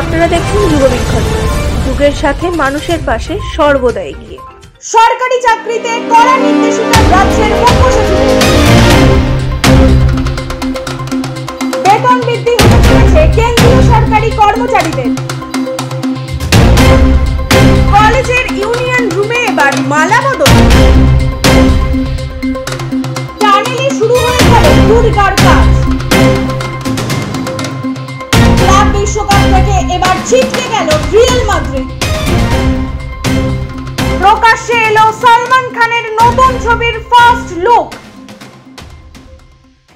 আপনারা দেখছেন যুগবীক্ষণ, যুগের সাথে মানুষের পাশে সর্বদা এগিয়ে। সরকারি চাকরিতে কড়া নির্দেশিকা রাজ্যের মুখ্য সচিবের। বেতন বৃদ্ধি হতে চলেছে কেন্দ্রীয় সরকারি কর্মচারীদের। কলেজের ইউনিয়ন রুমে এবার মালা বদল। টানেলে শুরু হয়ে গেল দুর্গার কাজ। ক্লাব বিশ্বকাপ থেকে এবার ছিটকে গেল রিয়াল মাদ্রিদ। প্রকাশ্যে এলো সালমান খানের নতুন ছবির ফার্স্ট লুক।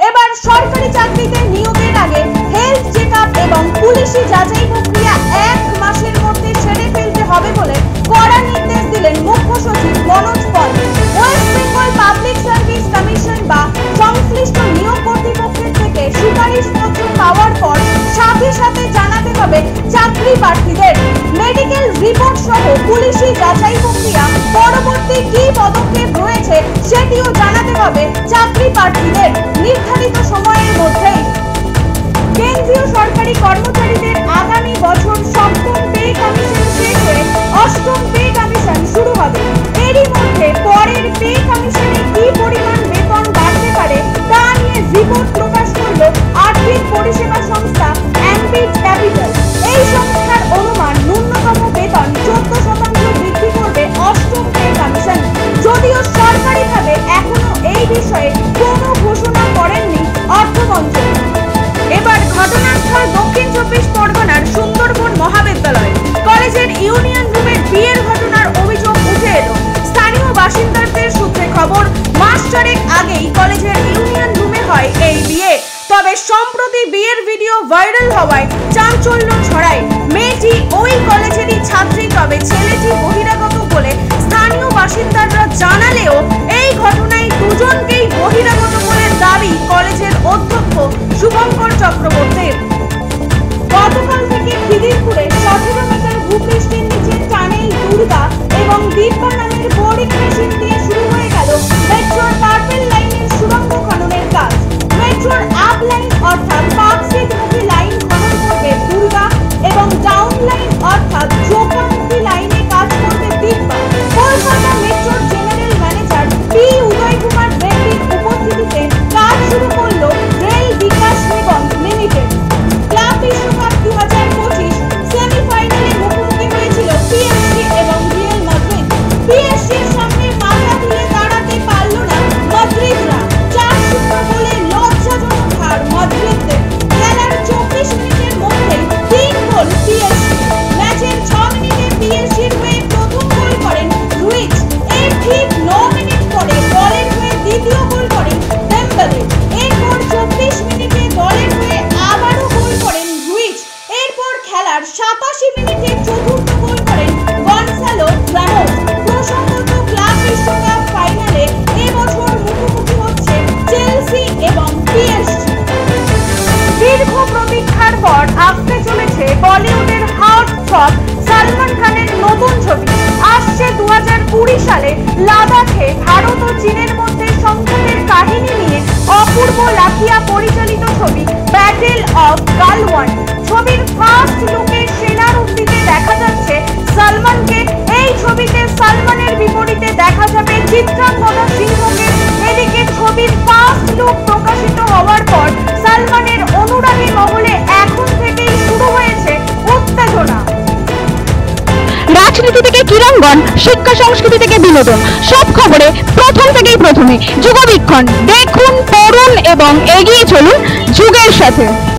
এবার সরকারি চাকরিতে নিয়োগের আগে হেলথ চেকআপ এবং পুলিশি যাচাই প্রক্রিয়া 1 মাসের মধ্যে সেরে ফেলতে হবে বলে কড়া নির্দেশ দিলেন মুখ্য সচিব Manoj Paul. West Bengal Public Service Commission বা সংশ্লিষ্ট নিয়োগ কর্তৃপক্ষের থেকে সুপারিশপত্র পাওয়ার পর সাথে সাথে জানাতে হবে চাকরি প্রার্থীদের। মেডিকেল রিপোর্ট সহ পুলিশি যাচাই প্রক্রিয়া পরবর্তী কী পদক্ষেপ রয়েছে সেটিও জানাতে হবে চাকরি প্রার্থীদের নির্ধারিত সময়ের মধ্যেই। কেন্দ্রীয় সরকারি কর্মচারীদের আগামী বছর 7ম পে কমিশন শেষ হয়ে 8ম পে কমিশন শুরু হবে। এরই মধ্যে পরের পে কমিশনে কি পরিমাণ বেতন বাড়তে পারে তা নিয়ে রিপোর্ট প্রকাশ করল আর্থিক পরিষেবা সংস্থা অ্যাম্বিট ক্যাপিটাল। এই সংস্থার অনুমান ন্যূনতম বেতন 14% বৃদ্ধি করবে 8ম পে কমিশন। যদিও সরকারিভাবে এখনো এই বিষয়ে কোনো ঘোষণা করেননি অর্থমন্ত্রী। এবার ঘটনাস্থল দক্ষিণ 24 পরগনার সুন্দরবন মহাবিদ্যালয়। কলেজের ইউনিয়ন রুমের বিয়ের ঘটনার অভিযোগ উঠে এলো। স্থানীয় বাসিন্দাদের সূত্রে খবর, মাস চারেক আগেই কলেজের ইউনিয়ন রুমে হয় এই বিয়ে। তবে সম্প্রতি বিয়ের ভিডিও ভাইরাল হওয়ায় চাঞ্চল্য ছড়ায়। মেয়েটি ওই কলেজেরই ছাত্রী, তবে ছেলেটি বহিরাগত বলে স্থানীয় বাসিন্দারা জানালেও এই ঘটনায় দুজনকেই বহিরাগত বলে দাবি কলেজের অধ্যক্ষ শুভঙ্কর চক্রবর্তীর। গতকাল থেকে খিদিরপুরে 17 মিটার ভূপৃষ্ঠের নিচে টানেল দুর্গা এবং দিব্যা নামের বোরিং মেশিন দিয়ে শুরু হয়ে গেল মেট্রোর পার্পেল লাইনের সুড়ঙ্গ খননের কাজ। মেট্রোর আপ লাইন অর্থাৎ পার্ক স্ট্রিট মুখী লাইন খনন করবে দুর্গা এবং ডাউন লাইন অর্থাৎ চোখামুখী লাইনে কাজ করবে দিব্যা। কলকাতা মেট্রোর জেনারেল ম্যানেজার পি উদয় কুমার রেড্ডির উপস্থিতিতে কাজ শুরু করল rail Vikas Nigam limited. Club বিশ্বকাপ 2025 সেমিফাইনালে মুখোমুখি হয়েছিল পিএসজি এবং রিয়াল মাদ্রিদ। পিএসজির সামনে মাথা তুলে দাঁড়াতে পারল না মাদ্রিদরা। 4-0 গোলে লজ্জাজনক হার মাদ্রিদদের। খেলার 24 মিনিটের মধ্যেই 3 গোল পিএসজি। ম্যাচের 6 মিনিটে পিএসজির হয়ে প্রথম গোল করেন রুইচ। এর ঠিক 9 মিনিট পরে দলের হয়ে দ্বিতীয় গোল করেন ডেম্বেলে। এরপর 24 মিনিটে দলের হয়ে আবারও গোল করেন রুইচ। এরপর খেলার 87 মিনিটে চতুর্থ গোল করেন গনসালো রামোস। প্রসঙ্গত, ক্লাব বিশ্বকাপ ফাইনালে এবছর মুখোমুখি হচ্ছে চেলসি এবং পিএসজি। দীর্ঘ প্রতীক্ষার পর আসতে চলেছে বলিউডের হার্টথ্রব সালমান খানের নতুন ছবি। আসছে 2020 সালে লাদাখে ভারত ও চীনের মধ্যে সংঘাতের কাহিনী নিয়ে অপূর্ব লাখিয়া পরিচালিত ছবি ব্যাটেল অফ গালওয়ান। ছবির ফার্স্ট লুকে সেনার উক্তিতে দেখা যাচ্ছে সালমানকে। এই ছবিতে সালমানের বিপরীতে দেখা যাবে চিত্রাঙ্গদা সিংহকে। এদিকে ছবির ফার্স্ট লুক প্রকাশিত হওয়ার পর সালমানের অনুরাগী মহলে এখন থেকেই শুরু হয়েছে উত্তেজনা। রাজনীতি থেকে ক্রীড়াঙ্গন, শিক্ষা সংস্কৃতি থেকে বিনোদন, সব খবরে প্রথমে যুগবীক্ষণ দেখুন, পড়ুন এবং এগিয়ে চলুন যুগের সাথে।